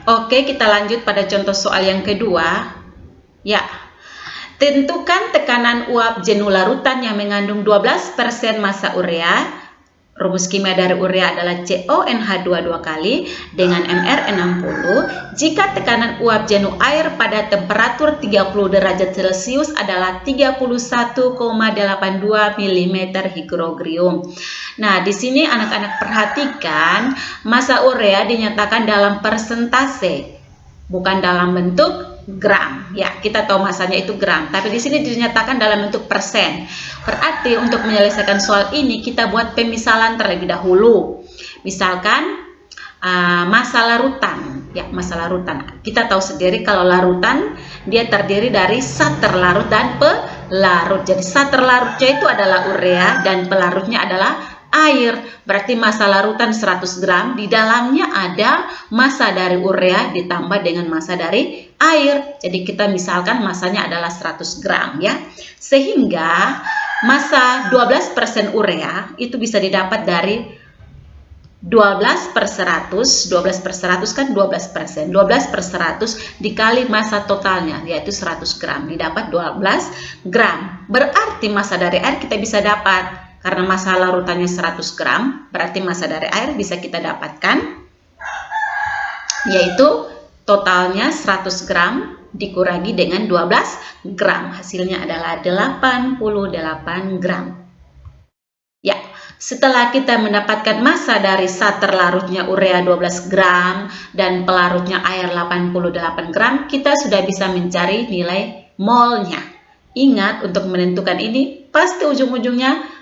Oke, kita lanjut pada contoh soal yang kedua. Ya, tentukan tekanan uap jenuh larutan yang mengandung 12% massa urea. Rumus kimia dari urea adalah CONH2 dua kali dengan Mr 60 jika tekanan uap jenuh air pada temperatur 30 derajat Celcius adalah 31,82 mm higrogrium. Nah, di sini anak-anak perhatikan massa urea dinyatakan dalam persentase, bukan dalam bentuk gram. Ya, kita tahu masanya itu gram, tapi di sini dinyatakan dalam bentuk persen. Berarti untuk menyelesaikan soal ini kita buat pemisalan terlebih dahulu. Misalkan massa larutan. Ya, massa larutan. Kita tahu sendiri kalau larutan dia terdiri dari zat terlarut dan pelarut. Jadi zat terlarutnya itu adalah urea dan pelarutnya adalah air. Berarti massa larutan 100 gram, di dalamnya ada massa dari urea ditambah dengan massa dari air. Jadi kita misalkan massanya adalah 100 gram ya. Sehingga massa 12% urea itu bisa didapat dari 12/100. 12/100 kan 12%. 12/100 dikali massa totalnya, yaitu 100 gram. Didapat 12 gram. Berarti massa dari air kita bisa dapat. Karena massa larutannya 100 gram, berarti massa dari air bisa kita dapatkan, yaitu totalnya 100 gram dikurangi dengan 12 gram. Hasilnya adalah 88 gram. Ya, setelah kita mendapatkan massa dari zat terlarutnya urea 12 gram dan pelarutnya air 88 gram, kita sudah bisa mencari nilai molnya. Ingat, untuk menentukan ini, pasti ujung-ujungnya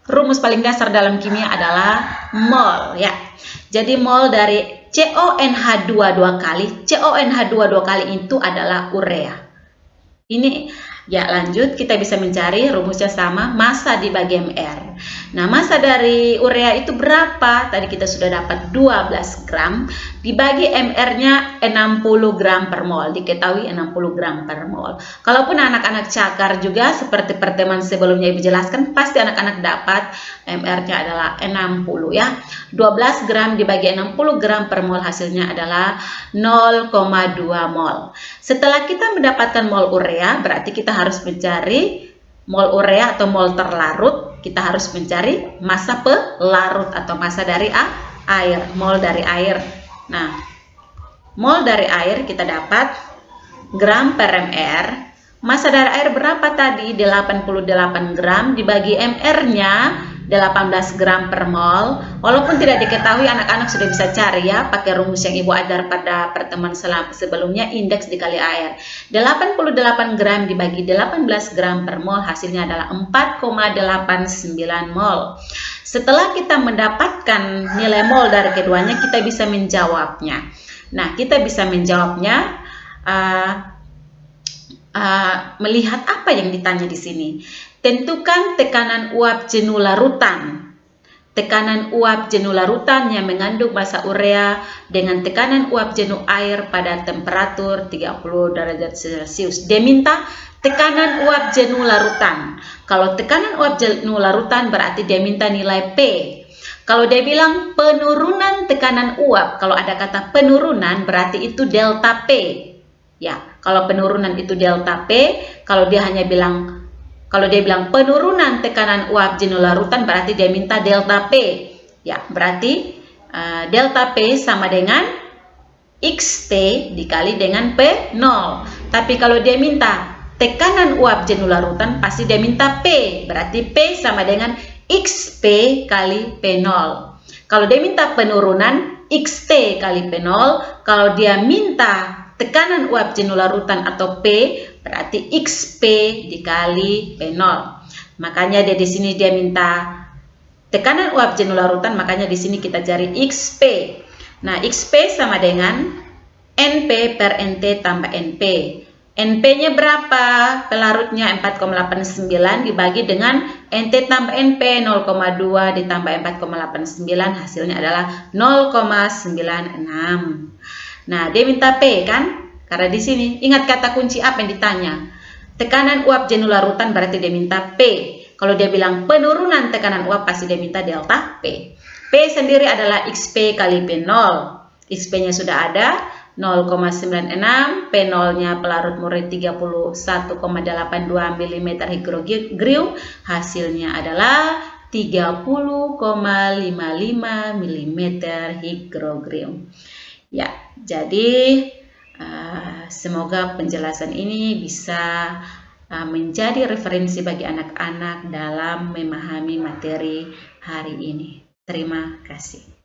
rumus paling dasar dalam kimia adalah mol ya. Jadi mol dari CONH2 dua kali, CONH2 dua kali itu adalah urea. Ini ya, lanjut kita bisa mencari rumusnya sama, massa dibagi Mr. Nah, massa dari urea itu berapa? Tadi kita sudah dapat 12 gram dibagi Mr-nya 60 gram per mol. Diketahui 60 gram per mol. Kalaupun anak-anak cakar juga seperti pertemuan sebelumnya Ibu jelaskan, pasti anak-anak dapat Mr-nya adalah 60 ya. 12 gram dibagi 60 gram per mol hasilnya adalah 0,2 mol. Setelah kita mendapatkan mol urea, berarti kita harus mencari mol urea atau mol terlarut. Kita harus mencari massa pelarut atau massa dari air, mol dari air. Nah, mol dari air kita dapat gram per mr. Massa dari air berapa tadi? 88 gram dibagi mr-nya 18 gram per mol. Walaupun tidak diketahui, anak-anak sudah bisa cari ya, pakai rumus yang Ibu ajar pada pertemuan sebelumnya, indeks dikali air. 88 gram dibagi 18 gram per mol hasilnya adalah 4,89 mol. Setelah kita mendapatkan nilai mol dari keduanya, kita bisa menjawabnya. Nah, kita bisa menjawabnya melihat apa yang ditanya di sini. Tentukan tekanan uap jenuh larutan. Tekanan uap jenuh larutan yang mengandung massa urea dengan tekanan uap jenuh air pada temperatur 30 derajat Celcius. Dia minta tekanan uap jenuh larutan. Kalau tekanan uap jenuh larutan berarti dia minta nilai P. Kalau dia bilang penurunan tekanan uap, kalau ada kata penurunan berarti itu delta P. Ya, kalau penurunan itu delta P, kalau dia bilang penurunan tekanan uap jenuh larutan berarti dia minta delta P. Ya, berarti delta P sama dengan XT dikali dengan P0. Tapi kalau dia minta tekanan uap jenuh larutan pasti dia minta P. Berarti P sama dengan XP kali P0. Kalau dia minta penurunan, XT kali P0. Kalau dia minta tekanan uap jenuh larutan atau P, berarti XP dikali P0. Makanya di sini dia minta tekanan uap jenuh larutan, makanya di sini kita cari XP. Nah, XP sama dengan NP per NT tambah NP. NP-nya berapa? Pelarutnya 4,89 dibagi dengan NT tambah NP 0,2 ditambah 4,89 hasilnya adalah 0,96. Nah, dia minta P kan? Karena di sini ingat kata kunci apa yang ditanya. Tekanan uap jenuh larutan berarti dia minta P. Kalau dia bilang penurunan tekanan uap pasti dia minta delta P. P sendiri adalah XP kali P0. XP-nya sudah ada. 0,96, P0-nya pelarut murid 31,82 mm higrogrium, hasilnya adalah 30,55 mm higrogrium. Ya, jadi semoga penjelasan ini bisa menjadi referensi bagi anak-anak dalam memahami materi hari ini. Terima kasih.